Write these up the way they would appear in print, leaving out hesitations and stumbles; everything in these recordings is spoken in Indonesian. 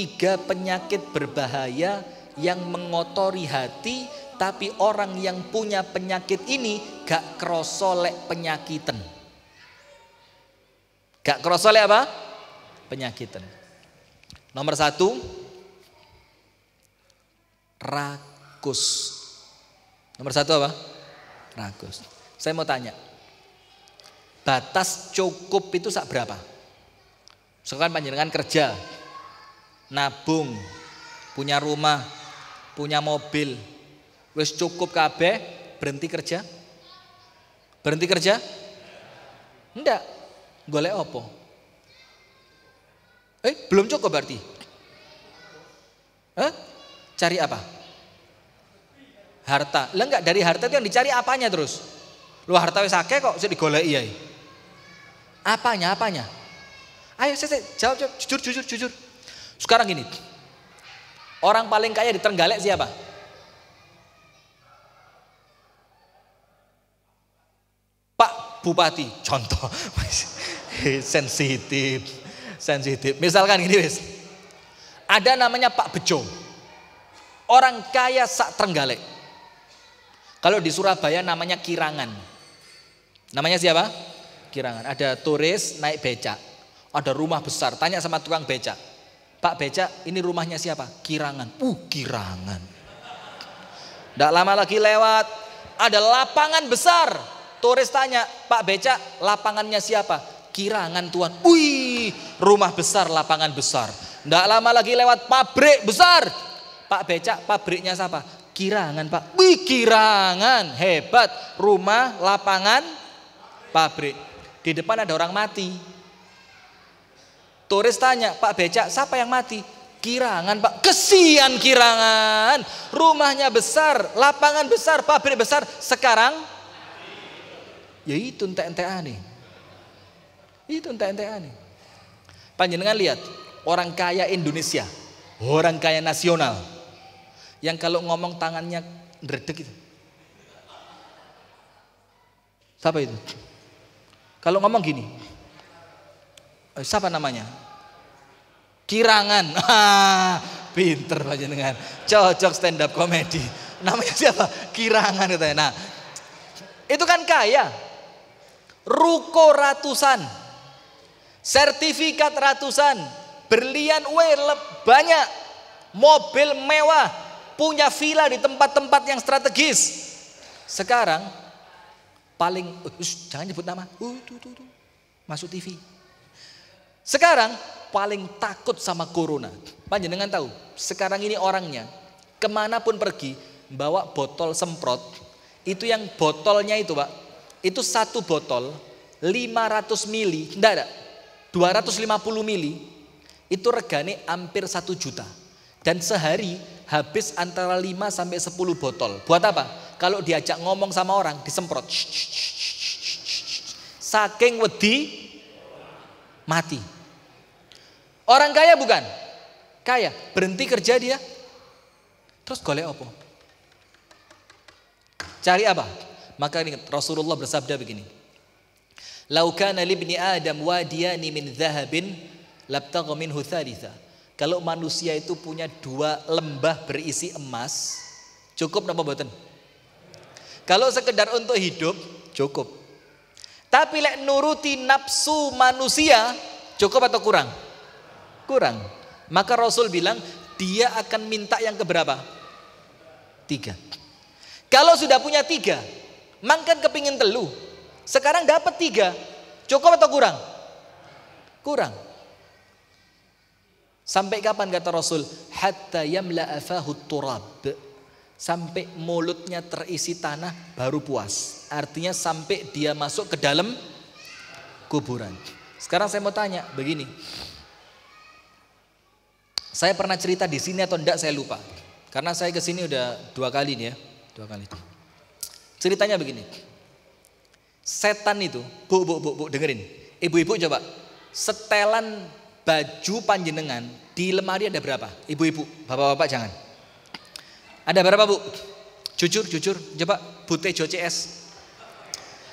3 penyakit berbahaya yang mengotori hati, tapi orang yang punya penyakit ini gak krosolek penyakitan. Gak krosolek apa? Penyakitan. Nomor 1, rakus. Nomor 1 apa? Rakus. Saya mau tanya, batas cukup itu sak berapa? Sekarang panjenengan kerja, nabung, punya rumah, punya mobil, wis cukup kabeh, berhenti kerja? Berhenti kerja? Enggak. Golek opo? Belum cukup berarti? Cari apa? Harta. Lah enggak, dari harta itu yang dicari apanya terus? Lu harta wis akeh kok sik digoleki ya. Apanya? Ayo saya jawab jujur. Sekarang gini. Orang paling kaya di Trenggalek siapa? Pak Bupati, contoh. Sensitif. Misalkan gini wis. Ada namanya Pak Bejo. Orang kaya sak Trenggalek. Kalau di Surabaya namanya Kirangan. Namanya siapa? Kirangan. Ada turis naik becak. Ada rumah besar. Tanya sama tukang becak. Pak becak, ini rumahnya siapa? Kirangan. Kirangan. Tidak lama lagi lewat. Ada lapangan besar. Turis tanya, Pak becak, lapangannya siapa? Kirangan tuan. Rumah besar, lapangan besar. Tidak lama lagi lewat pabrik besar. Pak becak, pabriknya siapa? Kirangan Pak. Kirangan. Hebat. Rumah, lapangan, pabrik. Di depan ada orang mati. Turis tanya, Pak becak, siapa yang mati? Kirangan Pak. Kesian Kirangan. Rumahnya besar, lapangan besar, pabrik besar. Sekarang ya itu entek-entekan nih. Itu entek-entekan nih. Panjenengan lihat orang kaya Indonesia, orang kaya nasional, yang kalau ngomong tangannya ndredeg itu. Siapa itu? Kalau ngomong gini, siapa namanya? Kirangan. Pinter panjenengan. Cocok stand up comedy. Namanya siapa? Kirangan katanya. Nah, itu kan kaya. Ruko ratusan. Sertifikat ratusan. Berlian banyak. Mobil mewah. Punya villa di tempat-tempat yang strategis. Sekarang paling jangan nyebut nama. Tuh. Masuk TV. Sekarang paling takut sama corona. Panjenengan tahu, sekarang ini orangnya kemanapun pergi bawa botol semprot. Itu yang botolnya itu Pak, itu satu botol 500 mili, enggak ada, 250 mili. Itu regane hampir 1 juta. Dan sehari habis antara 5 sampai 10 botol. Buat apa? Kalau diajak ngomong sama orang disemprot. Saking wedi mati. Orang kaya bukan? Kaya, berhenti kerja dia. Terus golek apa? Cari apa? Maka ingat Rasulullah bersabda begini. Lau kana libni Adam wadiyani min dhahabin labtagha minhu thalitha. Kalau manusia itu punya 2 lembah berisi emas, cukup napa mboten? Kalau sekedar untuk hidup, cukup. Tapi lek nuruti nafsu manusia, cukup atau kurang? Kurang. Maka Rasul bilang dia akan minta yang keberapa? 3. Kalau sudah punya 3, mangkan kepingin telu. Sekarang dapat 3, cukup atau kurang? Kurang. Sampai kapan kata Rasul? Hatta yamla afahu turab. Sampai mulutnya terisi tanah baru puas. Artinya sampai dia masuk ke dalam kuburan. Sekarang saya mau tanya begini. Saya pernah cerita di sini atau enggak saya lupa. Karena saya ke sini udah 2 kali nih ya. 2 kali. Ceritanya begini. Setan itu, bu dengerin. Ibu-ibu coba. Setelan baju panjenengan di lemari ada berapa? Ibu-ibu, bapak-bapak jangan. Ada berapa Bu? Jujur. Coba Bu Tejo CS.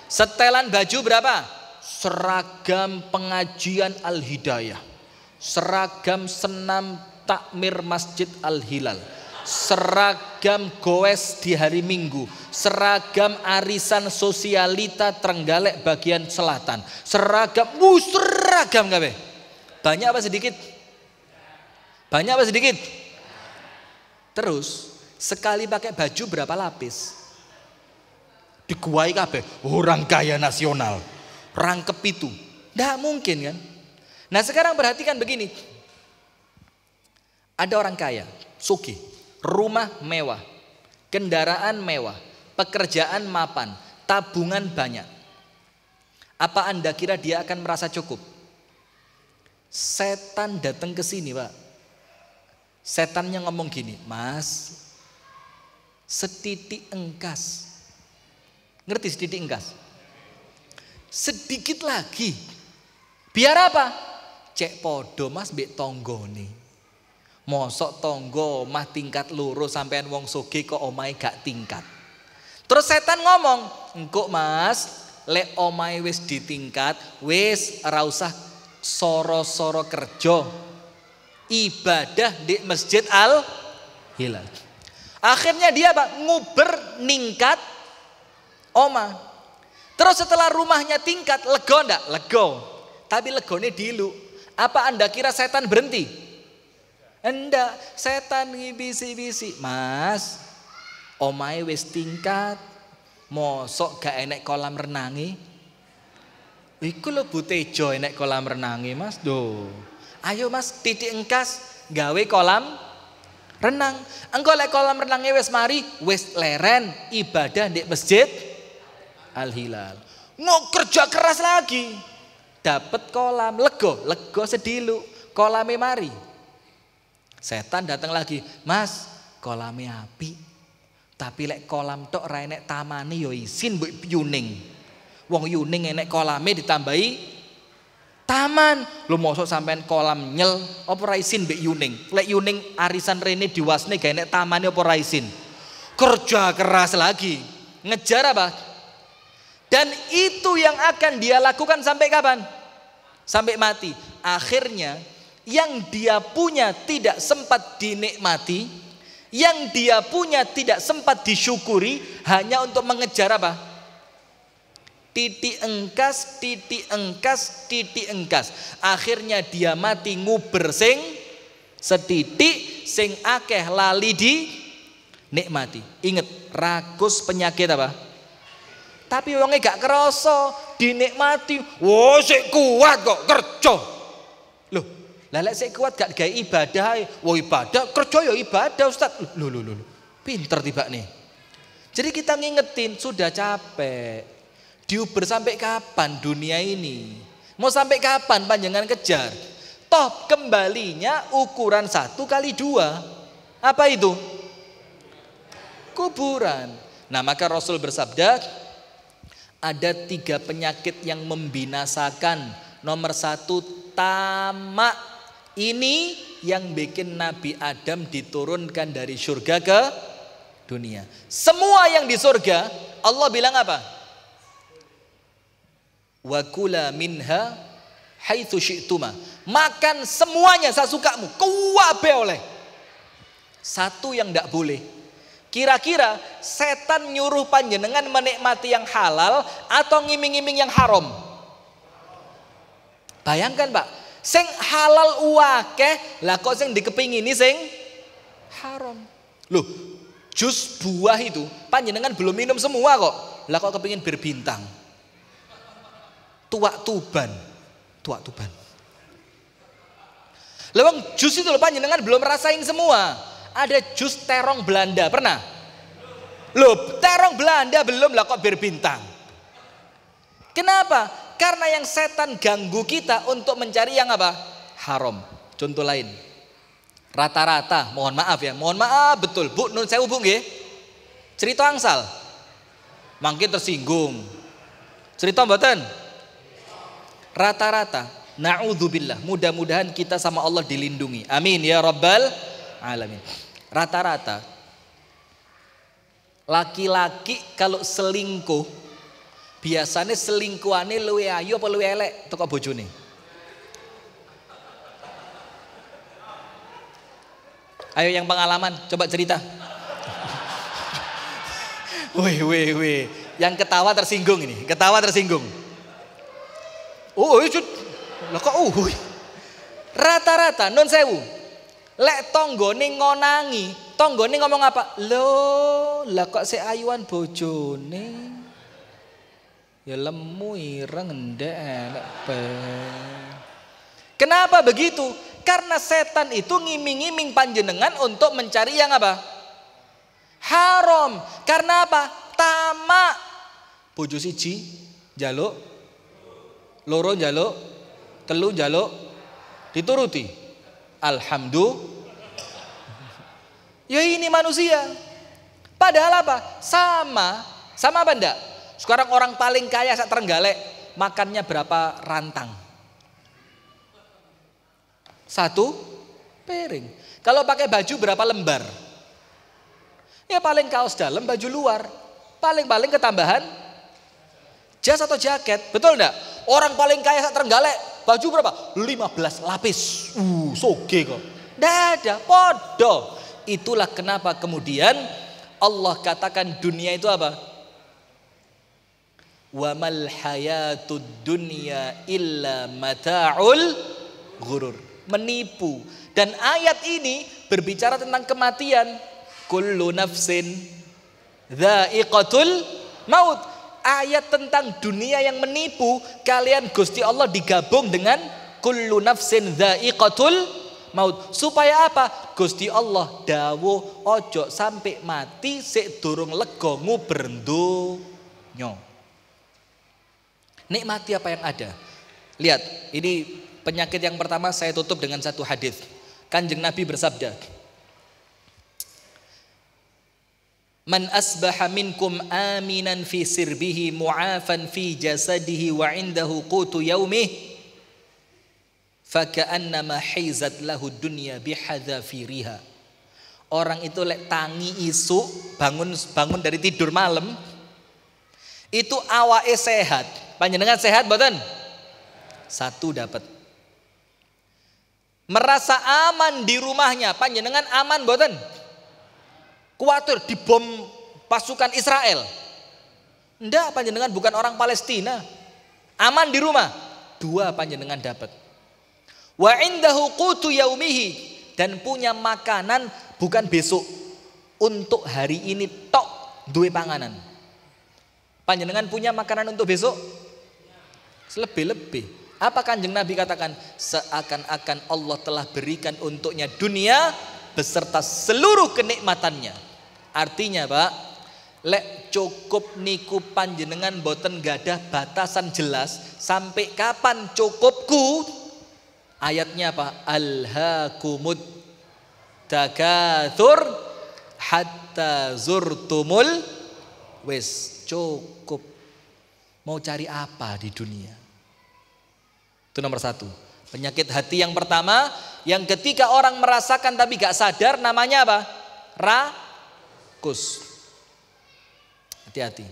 Setelan baju berapa? Seragam pengajian Al-Hidayah. Seragam senam takmir Masjid Al-Hilal, seragam goes di hari Minggu, seragam arisan sosialita Trenggalek bagian selatan, seragam kabeh. Banyak apa sedikit? Banyak apa sedikit? Terus sekali pakai baju berapa lapis? Dikuai kabeh, orang kaya nasional, rangkep itu. Nggak mungkin kan? Nah sekarang perhatikan begini. Ada orang kaya, sugih, rumah mewah, kendaraan mewah, pekerjaan mapan, tabungan banyak. Apa Anda kira dia akan merasa cukup? Setan datang ke sini, Pak. Setannya ngomong gini, Mas, setitik engkas. Ngerti setitik engkas? Sedikit lagi. Biar apa? Cek podo Mas mbek tonggone. Mosok tonggo omah tingkat loro sampean wong sugih kok omahe gak tingkat. Terus setan ngomong, "Engko Mas, lek omahe wis ditingkat, wis ora usah soro-soro kerja. Ibadah di Masjid Al-Hilal." Akhirnya dia Pak nguber ningkat omah. Terus setelah rumahnya tingkat, lego ndak? Lego. Tapi legone dilu. Apa Anda kira setan berhenti? Enggak, setan ngibisi-bisi. Mas, omahe wis tingkat, mosok gak enek kolam renangi? Iku lho Bu Tejo enek kolam renangi Mas. Do. Ayo Mas, titik engkas gawe kolam renang. Engko lek kolam renangnya wis mari, wis leren ibadah di Masjid Al-Hilal. Mau kerja keras lagi. Dapat kolam, lego sedilu, kolame mari. Setan datang lagi, Mas, kolame api. Tapi lek kolam tok ra enek tamane yo isin mbok yuning. Wong yuning enek kolame ditambahi taman. Lu mosok sampean kolam nyel apa ra isin mbek yuning. Lek yuning arisan rene diwasne gak enek tamane apa ra isin. Kerja keras lagi. Ngejar apa? Dan itu yang akan dia lakukan sampai kapan? Sampai mati. Akhirnya yang dia punya tidak sempat dinikmati, yang dia punya tidak sempat disyukuri, hanya untuk mengejar apa? Titik engkas, titik engkas, titik engkas. Akhirnya dia mati nguber sing setitik, sing akeh lali di nikmati. Ingat, rakus penyakit apa? Tapi wongnya gak kerasa dinikmati. Wah, sik kuat kok kerja. Loh, lek sik kuat gak gawe ibadah. Wah, ibadah, kerja ya ibadah, Ustaz. Loh. Pinter tiba nih. Jadi kita ngingetin, sudah capek. Diuber sampai kapan dunia ini? Mau sampai kapan panjangan kejar? Toh kembalinya ukuran 1x2. Apa itu? Kuburan. Nah maka Rasul bersabda, ada 3 penyakit yang membinasakan. Nomor 1, tamak. Ini yang bikin Nabi Adam diturunkan dari surga ke dunia. Semua yang di surga Allah bilang apa? Wa kula minha haitsu syi'tuma. Makan semuanya sasukamu, kuwabe oleh. Satu yang tidak boleh. Kira-kira setan nyuruh panjenengan menikmati yang halal atau ngiming-ngiming yang haram? Bayangkan Pak, sing halal uwakeh, lah kok sing dikepingini sing haram. Loh, jus buah itu panjenengan belum minum semua kok. Lah kok kepingin bir bintang. Tuak tuban. Lewang jus itu loh panjenengan belum rasain semua. Ada jus terong Belanda, pernah? Loh, terong Belanda belum, lah kok bir bintang. Kenapa? Karena yang setan ganggu kita untuk mencari yang apa? Haram. Contoh lain. Rata-rata, mohon maaf ya, mohon maaf betul. Bu, nun sewu Bu nggih. Cerita angsal. Mangke tersinggung. Cerita mboten? Rata-rata, na'udzubillah, mudah-mudahan kita sama Allah dilindungi. Amin ya rabbal alamin. Rata-rata laki-laki kalau selingkuh biasanya selingkuhannya luwe ayu apa luwe elek teko bojone? Ayo yang pengalaman, coba cerita. Wih. Yang ketawa tersinggung ini, ketawa tersinggung. Oh, itu lah kok rata-rata non sewu. Lek tonggone ngonangi, tonggone ngomong apa? Loh, lah kok seayuan bojone. Ya lemu ireng ndek enak banget. Kenapa begitu? Karena setan itu ngiming-ngiming panjenengan untuk mencari yang apa? Haram. Karena apa? Tamak. Bojo siji njaluk, loro njaluk, telu njaluk, dituruti. Alhamdulillah. Ya ini manusia. Padahal apa? Sama apa enggak? Sekarang orang paling kaya sak Trenggalek makannya berapa rantang? 1 piring. Kalau pakai baju berapa lembar? Ya paling kaos dalam, baju luar. Paling-paling ketambahan jas atau jaket. Betul enggak? Orang paling kaya sak Trenggalek baju berapa? 15 lapis. Soge kok. Enggak ada, podo. Itulah kenapa kemudian Allah katakan dunia itu apa? Wa mal hayatud dunya illa mata'ul ghurur. Menipu. Dan ayat ini berbicara tentang kematian. Kullu nafsin dha'iqatul maut. Ayat tentang dunia yang menipu, kalian Gusti Allah digabung dengan kullu nafsin dha'iqatul maut. Supaya apa? Gusti Allah dawuh ojo sampai mati sik durung lega ngubrendonyo. Nikmati apa yang ada. Lihat, ini penyakit yang pertama saya tutup dengan satu hadis. Kanjeng Nabi bersabda, man asbaha minkum aminan fi sirbihi mu'afan fi jasadihi wa indahu qutu yaumih faka'annama hizat lahu dunya bihadzafiriha. Orang itu lek tangi isu bangun dari tidur malam itu awake sehat. Panjenengan sehat mboten? 1 dapat. Merasa aman di rumahnya, panjenengan aman mboten? Kuatir dibom pasukan Israel. Ndak, panjenengan bukan orang Palestina. Aman di rumah. 2 panjenengan dapat. Wa indahu qutu yaumihi, dan punya makanan bukan besok, untuk hari ini tok duwe panganan. Panjenengan punya makanan untuk besok? Selebih-lebih. Apa Kanjeng Nabi katakan? Seakan-akan Allah telah berikan untuknya dunia beserta seluruh kenikmatannya. Artinya Pak, lek cukup niku panjenengan boten gadah batasan jelas sampai kapan cukupku. Ayatnya apa? Alhaakumut takatsur hatta zurtumul wis. Cukup. Mau cari apa di dunia? Itu nomor 1. Penyakit hati yang pertama, yang ketika orang merasakan tapi gak sadar, namanya apa? Rakus. Hati-hati.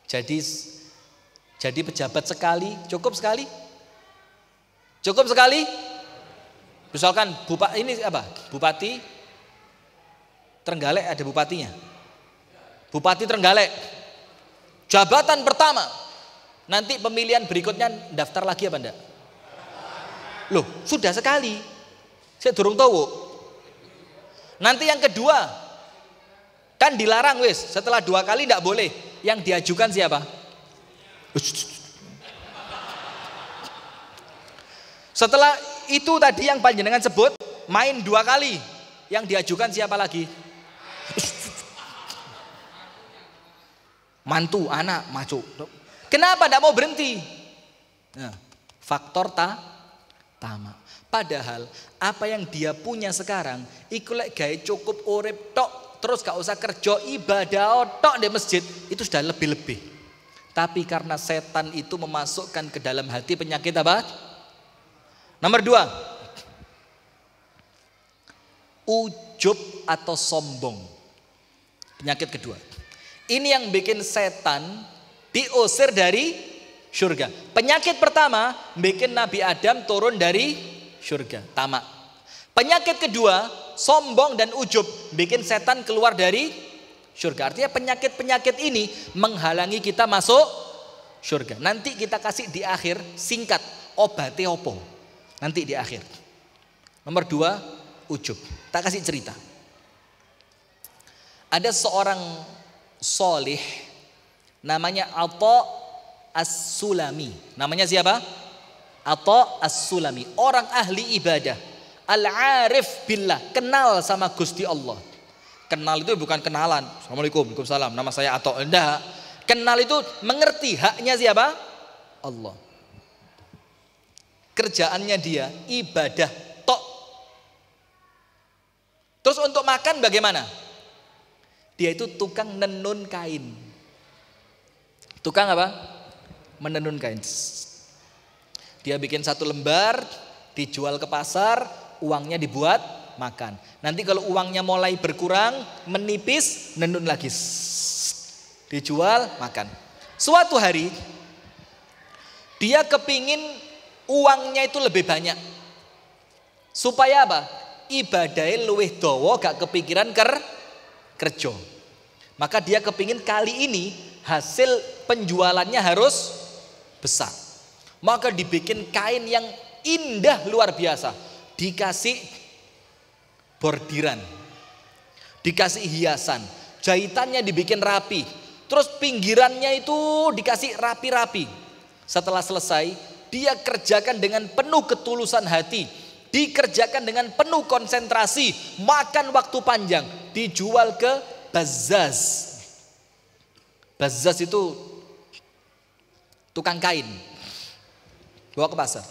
Jadi pejabat sekali, cukup sekali? Cukup sekali? Misalkan Bupati Trenggalek ada bupatinya. Bupati Trenggalek. Jabatan pertama. Nanti pemilihan berikutnya daftar lagi apa enggak? Loh, sudah sekali. Saya durung tahu. Nanti yang kedua, kan dilarang wis. Setelah 2 kali enggak boleh. Yang diajukan siapa? Setelah itu tadi yang panjenengan sebut, main 2 kali. Yang diajukan siapa lagi? Mantu, anak, maco. Kenapa enggak mau berhenti? Nah, faktor tamak. Padahal apa yang dia punya sekarang iku lek gawe cukup urip tok, terus gak usah kerja ibadah tok di masjid, itu sudah lebih-lebih. Tapi karena setan itu memasukkan ke dalam hati penyakit apa? Nomor 2, ujub atau sombong. Penyakit kedua. Ini yang bikin setan diusir dari surga. Penyakit pertama bikin Nabi Adam turun dari surga, tamak. Penyakit kedua sombong dan ujub bikin setan keluar dari surga. Artinya penyakit-penyakit ini menghalangi kita masuk surga. Nanti kita kasih di akhir singkat obatnya opo. Nanti di akhir. Nomor 2, ujub. Tak kasih cerita. Ada seorang solih namanya Atha As-Sulami. Namanya siapa? Atha As-Sulami. Orang ahli ibadah. Al-arif billah. Kenal sama Gusti Allah. Kenal itu bukan kenalan. Assalamualaikum, waalaikumsalam. Nama saya Atha. Enggak. Kenal itu mengerti haknya siapa? Allah. Kerjaannya dia ibadah tok. Terus untuk makan bagaimana? Dia itu tukang nenun kain. Tukang apa? Menenun kain. Dia bikin 1 lembar, dijual ke pasar, uangnya dibuat makan. Nanti kalau uangnya mulai berkurang, menipis, nenun lagi. Dijual, makan. Suatu hari, dia kepingin uangnya itu lebih banyak. Supaya apa? Ibadahnya luwih dawa, gak kepikiran kerja. Maka dia kepingin kali ini hasil penjualannya harus besar. Maka dibikin kain yang indah luar biasa. Dikasih bordiran. Dikasih hiasan. Jahitannya dibikin rapi. Terus pinggirannya itu dikasih rapi-rapi. Setelah selesai, dia kerjakan dengan penuh ketulusan hati. Dikerjakan dengan penuh konsentrasi. Makan waktu panjang. Dijual ke Bazzaz. Bazzaz itu tukang kain. Bawa ke pasar.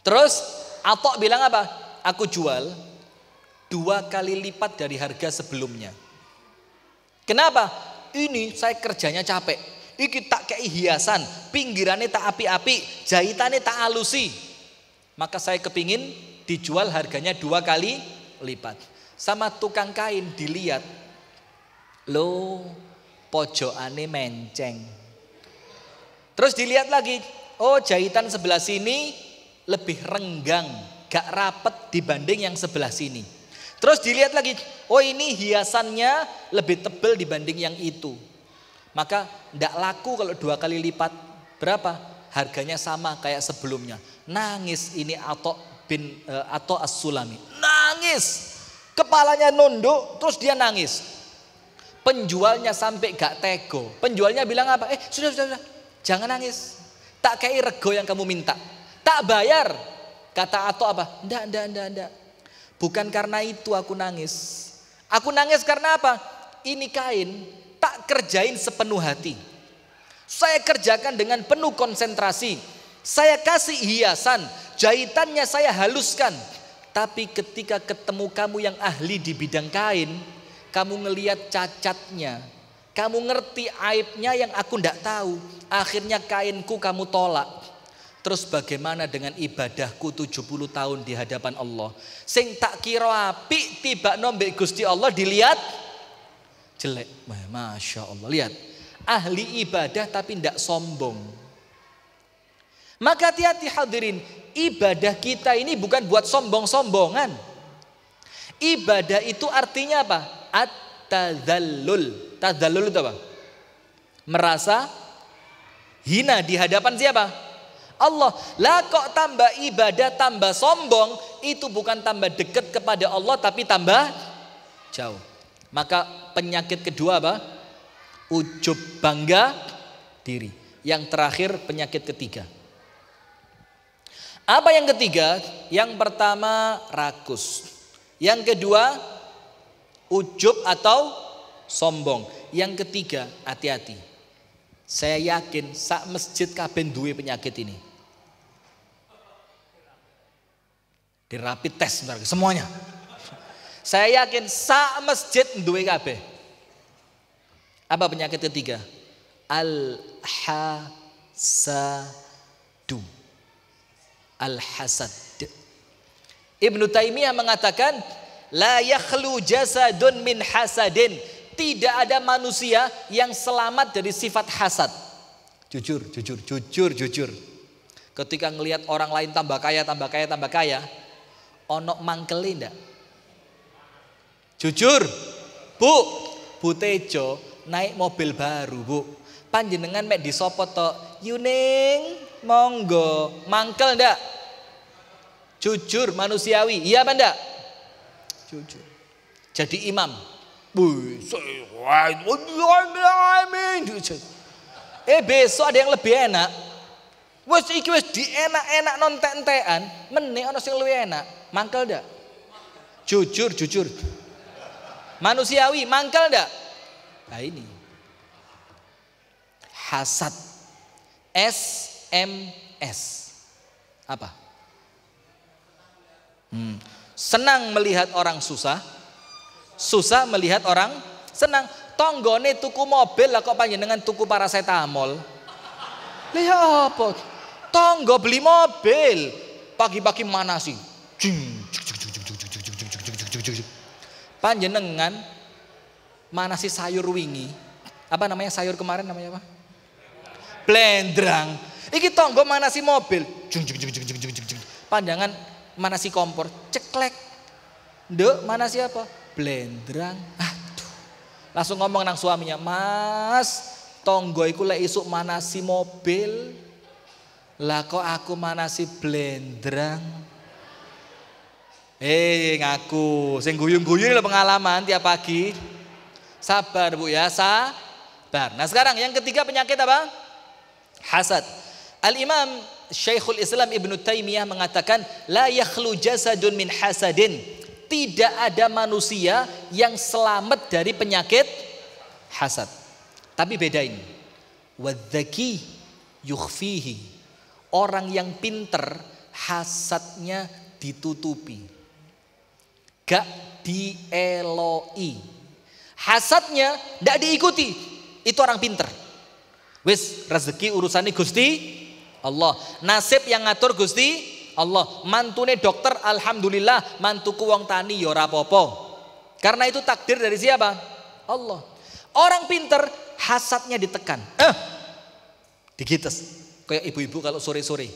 Terus Atha bilang apa? Aku jual 2 kali lipat dari harga sebelumnya. Kenapa? Ini saya kerjanya capek. Iki tak kayak hiasan, pinggirannya tak api-api, jahitannya tak alusi. Maka saya kepingin dijual harganya 2 kali lipat. Sama tukang kain dilihat, loh pojokane menceng. Terus dilihat lagi, oh jahitan sebelah sini lebih renggang, gak rapet dibanding yang sebelah sini. Terus dilihat lagi, oh ini hiasannya lebih tebal dibanding yang itu. Maka ndak laku kalau 2 kali lipat. Berapa? Harganya sama kayak sebelumnya. Nangis ini Atha As-Sulami. Nangis. Kepalanya nunduk, terus dia nangis. Penjualnya sampai gak tego. Penjualnya bilang apa? Sudah. Jangan nangis. Tak kayak rego yang kamu minta. Tak bayar. Kata Atha apa? Ndak. Bukan karena itu aku nangis. Aku nangis karena apa? Ini kain tak kerjain sepenuh hati. Saya kerjakan dengan penuh konsentrasi. Saya kasih hiasan, jahitannya saya haluskan. Tapi ketika ketemu kamu yang ahli di bidang kain, kamu ngelihat cacatnya. Kamu ngerti aibnya yang aku ndak tahu. Akhirnya kainku kamu tolak. Terus bagaimana dengan ibadahku 70 tahun di hadapan Allah? Sing tak kira apik tiba nombek Gusti Allah dilihat jelek. Masya Allah. Lihat. Ahli ibadah tapi tidak sombong. Maka hati-hati hadirin. Ibadah kita ini bukan buat sombong-sombongan. Ibadah itu artinya apa? At-tadzallul. Tadzallul itu apa? Merasa hina di hadapan siapa? Allah. Lah kok tambah ibadah tambah sombong, itu bukan tambah dekat kepada Allah tapi tambah jauh. Maka penyakit kedua apa? Ujub, bangga diri. Yang terakhir penyakit ketiga. Apa yang ketiga? Yang pertama rakus. Yang kedua ujub atau sombong. Yang ketiga hati-hati. Saya yakin sak masjid kabeh duwe penyakit ini. Di rapid test bentar, semuanya. Saya yakin sak masjid duwe kabeh. Apa penyakit ketiga? Al-hasadu. Al-hasad. Ibnu Taimiyah mengatakan la yakhlu jasadun min hasadin. Tidak ada manusia yang selamat dari sifat hasad. Jujur. Ketika ngelihat orang lain tambah kaya, onok mangkeli ndak? Jujur. Bu, Bu Tejo naik mobil baru, Bu. Panjenengan mek disopot to, Yuning, monggo, mangkel ndak? Jujur, manusiawi, iya apa ndak? Jujur. Jadi imam. Besok ada yang lebih enak. Wes iki wis dienak-enak non entek-entekan, meneh ana sing luwih enak. Mangkel ndak? Jujur. Manusiawi, mangkel ndak? Nah ini. Hasad. SMS. Apa? Senang melihat orang susah, susah melihat orang senang. Tonggone tuku mobil lah kok panjenengan tuku paracetamol. Lihat apa? Tonggo beli mobil, pagi-pagi mana sih? Panjenengan mana sih sayur wingi? Apa namanya sayur kemarin namanya apa? Blendrang. Iki tonggo mana sih mobil? Panjangan mana sih kompor? Ceklek. Nduk mana sih apa? Blendrang. Aduh. Langsung ngomong nang suaminya, Mas, tonggo iku lek isuk mana sih mobil? Lah kok aku mana sih blendrang? Ngaku, sing guyu-guyu lho pengalaman tiap pagi. Sabar Bu ya, sabar. Nah sekarang yang ketiga penyakit apa? Hasad. Al-Imam Syekhul Islam Ibnu Taimiyah mengatakan la yakhlu jasadun min hasadin. Tidak ada manusia yang selamat dari penyakit hasad. Tapi bedain. Wadzaki yukhfihi. Orang yang pinter hasadnya ditutupi. Gak dieloi. Hasadnya gak diikuti. Itu orang pinter. Wis rezeki urusannya Gusti Allah. Nasib yang ngatur Gusti Allah. Mantune dokter alhamdulillah, mantuku wong tani ya ora apa-apa. Karena itu takdir dari siapa? Allah. Orang pinter hasadnya ditekan. Digites. Kayak ibu-ibu kalau sore-sore.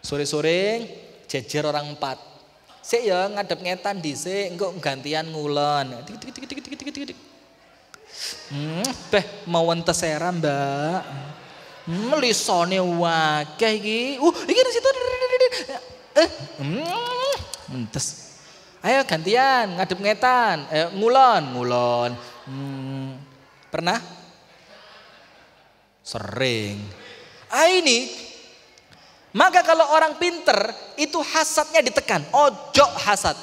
Sore-sore jejer orang 4. Sik ya ngadep ngetan dhisik, engko gantian ngulon. Beh mau entes era, Mbak. Melisone wakeh iki. Iki di situ. Entes. Ayo gantian ngadep ngetan, ngulon. Pernah? Sering. Ini maka kalau orang pinter itu hasadnya ditekan. Ojo hasad.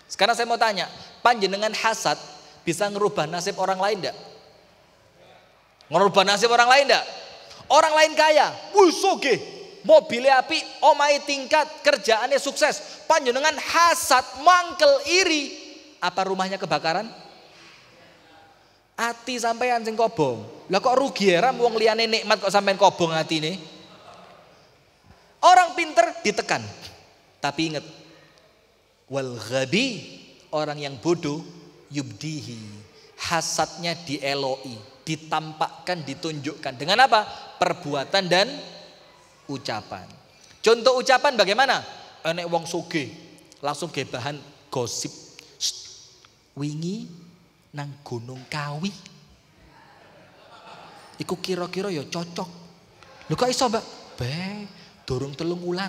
Sekarang saya mau tanya, panjenengan hasad bisa ngerubah nasib orang lain enggak? Ngerubah nasib orang lain enggak? Orang lain kaya, soge, mobilnya api, omai tingkat, kerjaannya sukses. Panjenengan hasad, mangkel, iri. Apa rumahnya kebakaran? Ati sampean sing kobong. Lah kok rugi ya ram wong liyane nikmat kok sampean kobong atine. Orang pinter ditekan. Tapi ingat, wal ghabi, orang yang bodoh yubdihi, hasadnya dieloi, ditampakkan, ditunjukkan. Dengan apa? Perbuatan dan ucapan. Contoh ucapan bagaimana? Enek wong sugih langsung gebahan gosip. Wingi nang Gunung Kawi iku kira-kira ya cocok. Lho kok iso, Mbak? Durung 3 wulan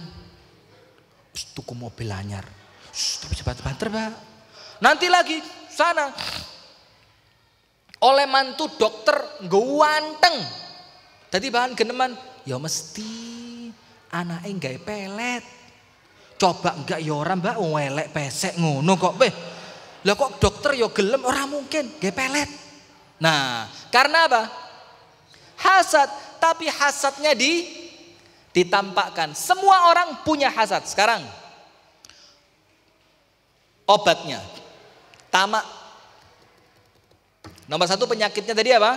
tuku mobil anyar. Tapi banter, Mbak. Nanti lagi sana oleh mantu dokter ngguanteng. Dadi bahan geneman, ya mesti anake gawe pelet. Coba enggak ya ora, Mbak, elek pesek ngono kok, Lah kok dokter ya gelem, ora mungkin gawe pelet. Nah, karena apa? Hasad, tapi hasadnya ditampakkan. Semua orang punya hasad. Sekarang obatnya tamak. Nomor 1 penyakitnya tadi apa?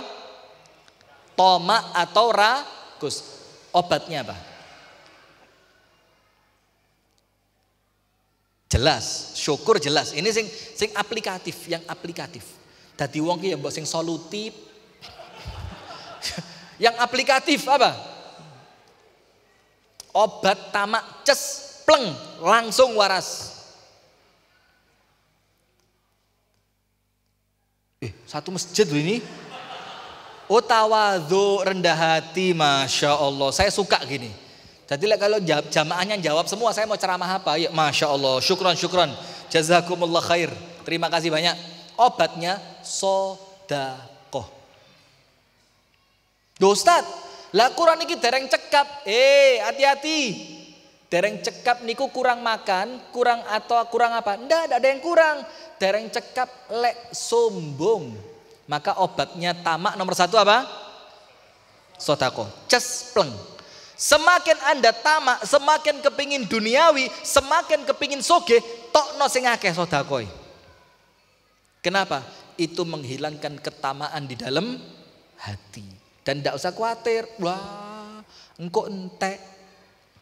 Tomak atau rakus. Obatnya apa? Jelas, syukur jelas. Ini sing aplikatif, yang aplikatif. Dadi wong ki ya mbok sing solutif. Yang aplikatif apa? Obat tamak ces pleng langsung waras. Satu masjid loh ini. Oh tawadhu, rendah hati, Masya Allah. Saya suka gini. Jadi kalau jamaahnya jawab semua, saya mau ceramah apa? Ya Masya Allah, syukron, jazakumullah khair. Terima kasih banyak. Obatnya sodakoh. Ustaz, lah Quran ini dereng cekap. Hati-hati. Dereng cekap niku kurang makan, kurang apa? Ndak ada yang kurang. Dereng cekap lek sombong. Maka obatnya tamak nomor 1 apa? Sodakoh. Cespleng. Semakin Anda tamak, semakin kepingin duniawi, semakin kepingin sogeh, tokno sing akeh sodakoi. Kenapa? Itu menghilangkan ketamaan di dalam hati. Dan tidak usah khawatir, wah engkau entek.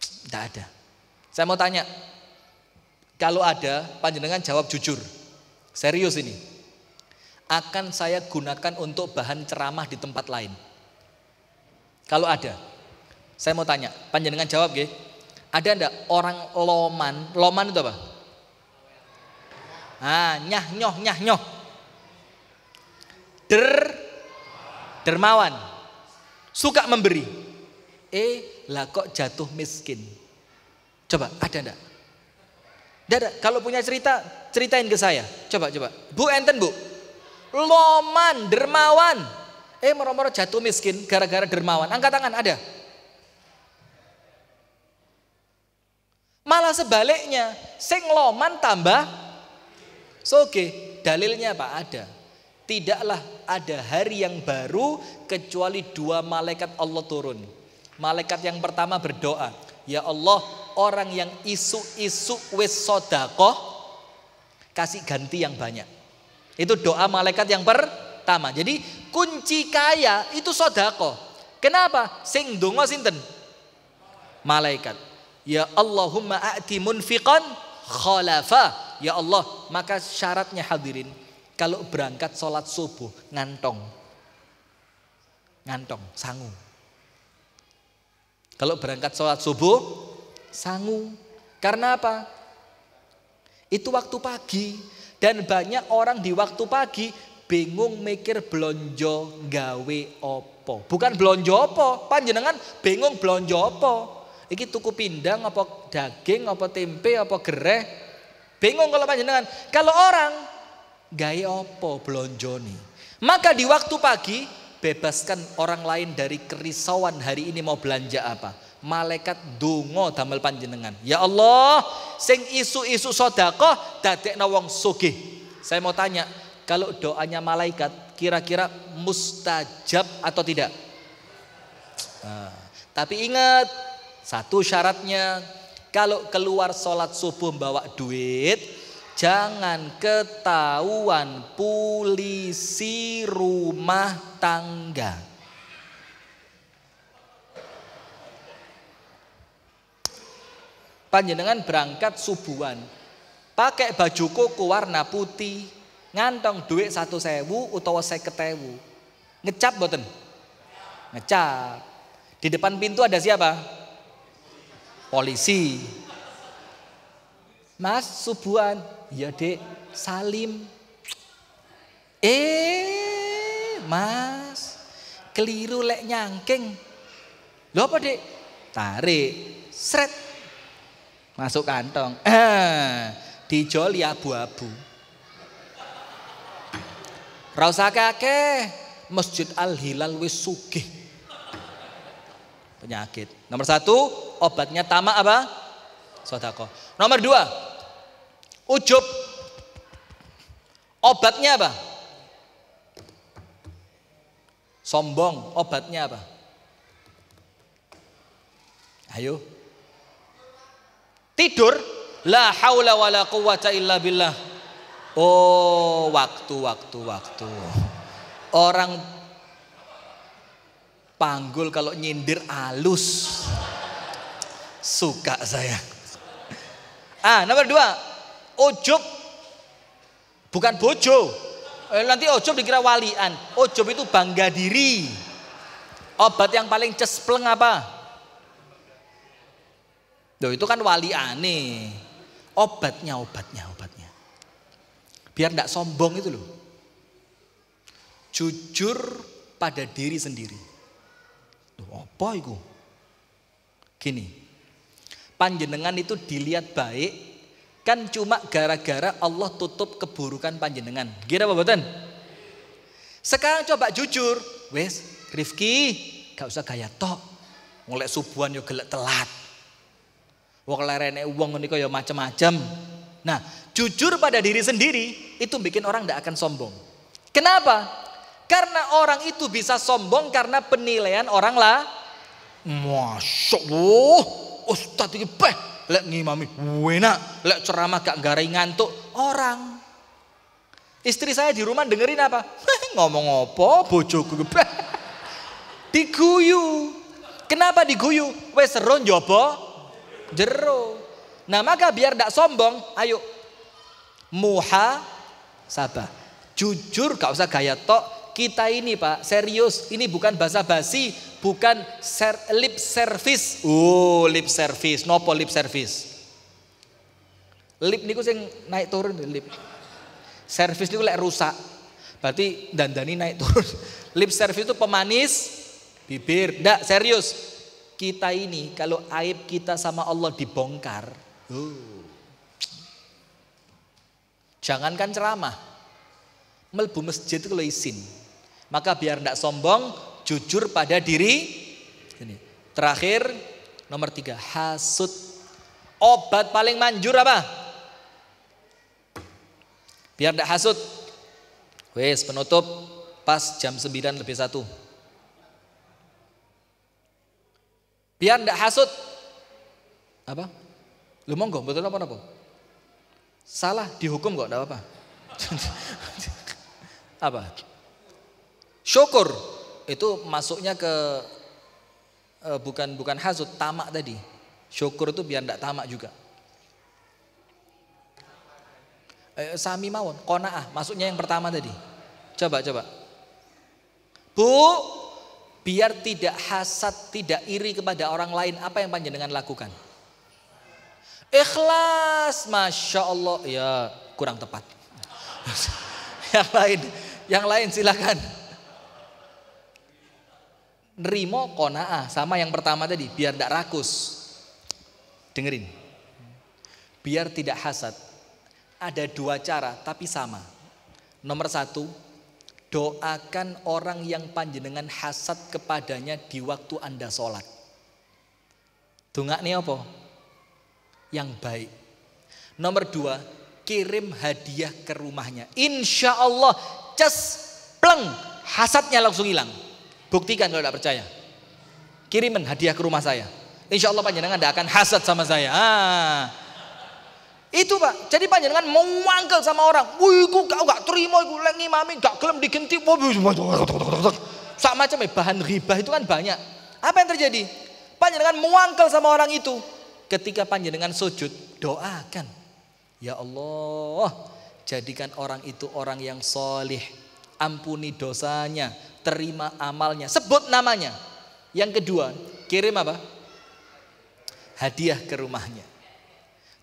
Tidak ada. Saya mau tanya, kalau ada, panjenengan jawab jujur. Serius ini. Akan saya gunakan untuk bahan ceramah di tempat lain. Kalau ada, saya mau tanya, panjenengan jawab ya. Ada enggak orang loman? Loman itu apa? Nyah nyoh. Dermawan. Suka memberi. Lah kok jatuh miskin. Coba, ada enggak? Ada. Kalau punya cerita, ceritain ke saya. Coba. Bu, enten bu. Loman, dermawan. Moro-moro jatuh miskin gara-gara dermawan. Angkat tangan, ada? Malah sebaliknya, sing loman tambah soge. Dalilnya apa? Ada. Tidaklah ada hari yang baru kecuali 2 malaikat Allah turun. Malaikat yang pertama berdoa, ya Allah, orang yang isu-isu wis sodakoh, kasih ganti yang banyak. Itu doa malaikat yang pertama. Jadi kunci kaya itu sodako. Kenapa? Sing dongo sinten? Malaikat. Ya Allahumma a'ti munfiqan khalafa. Ya Allah, maka syaratnya hadirin, kalau berangkat sholat subuh ngantong, sangu. Kalau berangkat sholat subuh sangu. Karena apa? Itu waktu pagi. Dan banyak orang di waktu pagi bingung mikir blonjo gawe opo. Bukan blonjo opo, panjenengan bingung blonjo opo. Iki tuku pindang apa daging apa tempe apa gereh. Bingung kalau panjenengan. Kalau orang gawe opo blonjo nih. Maka di waktu pagi bebaskan orang lain dari kerisauan hari ini mau belanja apa. Malaikat donga damel panjenengan. Ya Allah, sing isu-isu sedekah dadekno wong sugih. Saya mau tanya, kalau doanya malaikat kira-kira mustajab atau tidak? Tapi ingat, satu syaratnya, kalau keluar sholat subuh bawa duit, jangan ketahuan polisi rumah tangga. Panjenengan berangkat subuhan, pakai baju koko warna putih, ngantong duit 1.000 utawa 50.000. Ngecap boten? Ngecap. Di depan pintu ada siapa? Polisi. Mas subuhan, ya dek, salim. Mas, keliru lek nyangking. Lho apa dek? Tarik, sret. Masuk kantong. Dijoli abu-abu. Ra usah kakeh, Masjid Al Hilal wis sugih. Penyakit. Nomor 1, obatnya tamak apa? Sedekah. Nomor 2, ujub. Obatnya apa? Sombong. Obatnya apa? Ayo. Tidur, la haula wala quwata illa billah. Oh, waktu. Orang panggul kalau nyindir alus. Suka saya. Nomor 2, ujub. Bukan bojo. Nanti ujub dikira walian. Ujub itu bangga diri. Obat yang paling cespleng apa? Loh, itu kan wali aneh. Obatnya. Biar enggak sombong itu loh. Jujur pada diri sendiri. Apa itu? Gini, panjenengan itu dilihat baik kan cuma gara-gara Allah tutup keburukan panjenengan. Gila apa betul? Sekarang coba jujur, wes Rifki gak usah gaya tok. Ngolek subuhan yo gelek telat. Wong lerene wong niku yo macem-macem. Nah, jujur pada diri sendiri itu bikin orang tidak akan sombong. Kenapa? Karena orang itu bisa sombong karena penilaian orang lah. Masya Allah, Ustadz ini lek ngimami enak, lek ceramah gak garai ngantuk orang. Istri saya di rumah dengerin apa? Ngomong apa bojoku diguyu. Kenapa diguyu? Wes seru njobo jero. Nah maka biar tidak sombong, ayo muhasabah. Jujur gak usah gaya tok. Kita ini Pak serius, ini bukan basa-basi, bukan lip service. Oh lip service, nopo lip service. Lip niku sing naik turun lip. Service niku lek rusak. Berarti dandani naik turun. Lip service itu pemanis bibir. Ndak serius. Kita ini kalau aib kita sama Allah dibongkar. Jangankan ceramah. Melbu masjid itu kalau izin. Maka biar ndak sombong, jujur pada diri. Ini. Terakhir nomor 3, hasud. Obat paling manjur apa? Biar ndak hasud. Wes penutup pas jam 9:01. Biar ndak hasud. Apa? Lu monggo betul apa? Salah dihukum kok enggak apa-apa. Apa? Syukur itu masuknya ke bukan hasud, tamak tadi. Syukur itu biar ndak tamak juga. Sami mawon, qanaah masuknya yang pertama tadi. Coba. Bu, biar tidak hasad, tidak iri kepada orang lain, apa yang panjenengan lakukan? Ikhlas, Masya Allah. Ya kurang tepat. Yang lain silakan. Nerimo qanaah sama yang pertama tadi, biar tidak rakus. Dengerin. Biar tidak hasad. Ada 2 cara tapi sama. Nomor 1, doakan orang yang panjenengan hasad kepadanya di waktu Anda sholat. Dongakne apa? Yang baik. Nomor 2, kirim hadiah ke rumahnya. Insya Allah pleng, hasadnya langsung hilang. Buktikan kalau tidak percaya. Kirimin hadiah ke rumah saya. Insya Allah panjenengan tidak akan hasad sama saya. Itu Pak. Jadi panjenengan mau mangkel sama orang. Wih, kau gak terima, aku lagi ngimami gak gelem diganti. Sak macam bahan ribah itu kan banyak. Apa yang terjadi? Panjenengan muangkel sama orang itu. Ketika panjenengan sujud, doakan. Ya Allah, jadikan orang itu orang yang solih. Ampuni dosanya, terima amalnya, sebut namanya. Yang kedua, kirim apa? Hadiah ke rumahnya.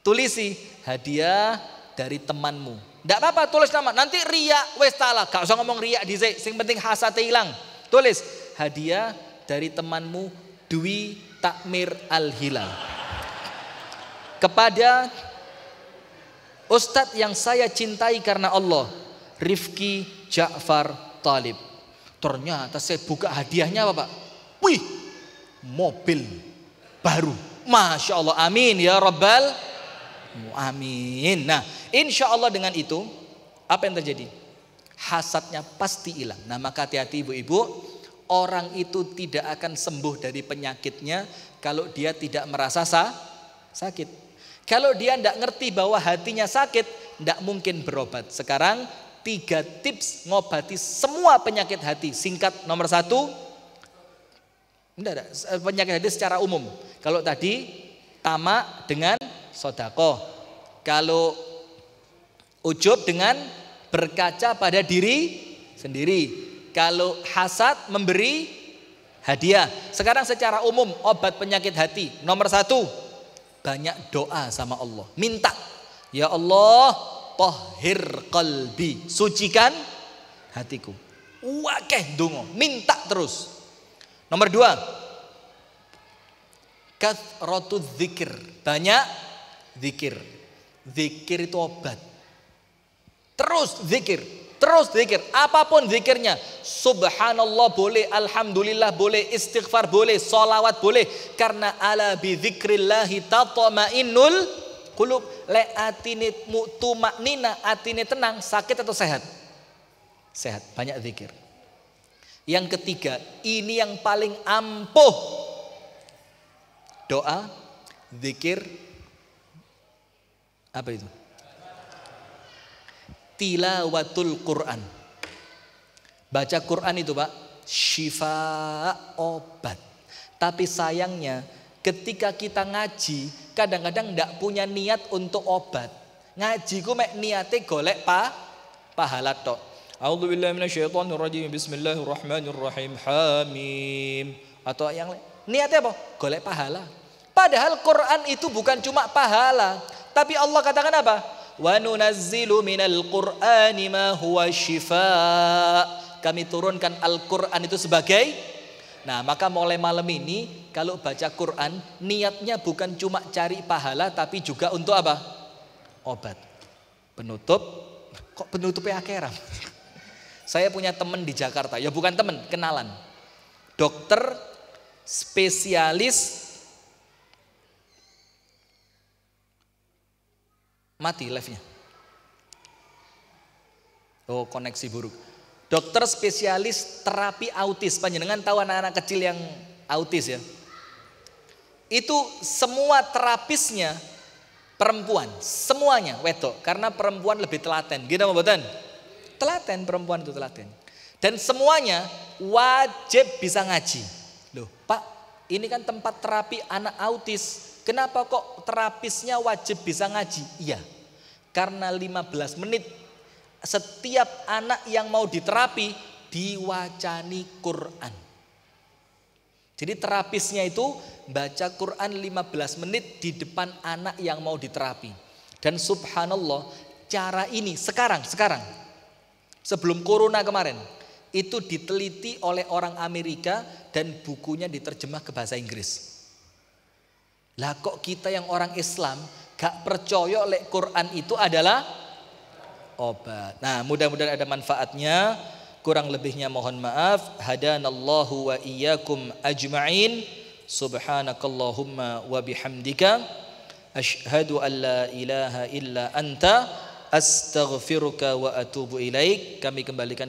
Tulisi hadiah dari temanmu. Tidak apa-apa tulis nama. Nanti riak wes taala. Gak usah ngomong riak dhisik. Sing penting hasate hilang. Tulis hadiah dari temanmu Dwi Takmir Al-Hilal. Kepada Ustadz yang saya cintai karena Allah, Rifki Ja'far Talib. Ternyata saya buka hadiahnya apa Pak? Wih, mobil baru. Masya Allah, amin ya Rabbal amin. Nah insya Allah dengan itu apa yang terjadi? Hasadnya pasti hilang. Nah maka hati-hati ibu-ibu, orang itu tidak akan sembuh dari penyakitnya kalau dia tidak merasa sakit. Kalau dia tidak ngerti bahwa hatinya sakit, tidak mungkin berobat. Sekarang 3 tips ngobati semua penyakit hati. Singkat nomor 1, penyakit hati secara umum. Kalau tadi tamak dengan sodako. Kalau ujub dengan berkaca pada diri sendiri. Kalau hasad memberi hadiah. Sekarang secara umum obat penyakit hati. Nomor 1, banyak doa sama Allah. Minta, ya Allah, tahhir qalbi, sucikan hatiku. Wakeh dongo, minta terus. Nomor 2, kathratud dzikir, banyak zikir. Zikir itu obat. Terus zikir, apapun zikirnya. Subhanallah boleh, alhamdulillah boleh, istighfar boleh, sholawat boleh. Karena ala bi dzikrillahi tatma'innul qulub. Le atine tumaknina, atine tenang, sakit atau sehat? Sehat, banyak zikir. Yang ketiga, ini yang paling ampuh. Doa, zikir, apa itu? Tilawatul Quran. Baca Quran itu Pak, syifa, obat. Tapi sayangnya ketika kita ngaji, kadang-kadang tidak punya niat untuk obat. Ngaji ku mek niate golek pahala tok. A'udzubillahi minasyaitonirrajim. Bismillahirrahmanirrahim. Hamim. Atau yang lain. Niatnya apa? Golek pahala. Padahal Quran itu bukan cuma pahala, tapi Allah katakan apa? Wa nunazzilu minal Qur'ani ma huwa syifaa. Kami turunkan Al-Qur'an itu sebagai. Nah, maka mulai malam ini kalau baca Quran, niatnya bukan cuma cari pahala, tapi juga untuk apa? Obat. Penutup. Kok penutupnya akeram? Saya punya teman di Jakarta, ya bukan teman, kenalan. Dokter spesialis. Mati live-nya. Oh, koneksi buruk. Dokter spesialis terapi autis. Panjenengan tahu anak-anak kecil yang autis ya? Itu semua terapisnya perempuan, semuanya wedok. Karena perempuan lebih telaten. Gitu mboten? Telaten, perempuan itu telaten. Dan semuanya wajib bisa ngaji. Loh, Pak, ini kan tempat terapi anak autis. Kenapa kok terapisnya wajib bisa ngaji? Iya, karena 15 menit setiap anak yang mau diterapi diwacani Quran. Jadi terapisnya itu baca Quran 15 menit di depan anak yang mau diterapi. Dan subhanallah, cara ini sekarang sebelum corona kemarin itu diteliti oleh orang Amerika dan bukunya diterjemah ke bahasa Inggris. Lah kok kita yang orang Islam gak percaya lek Quran itu adalah obat. Nah, mudah-mudahan ada manfaatnya. Kurang lebihnya mohon maaf. Hadanallahu wa iyyakum ajma'in. Subhanakallahumma wa bihamdika asyhadu an la ilaha illa anta astaghfiruka wa atubu ilaik. Kami kembalikan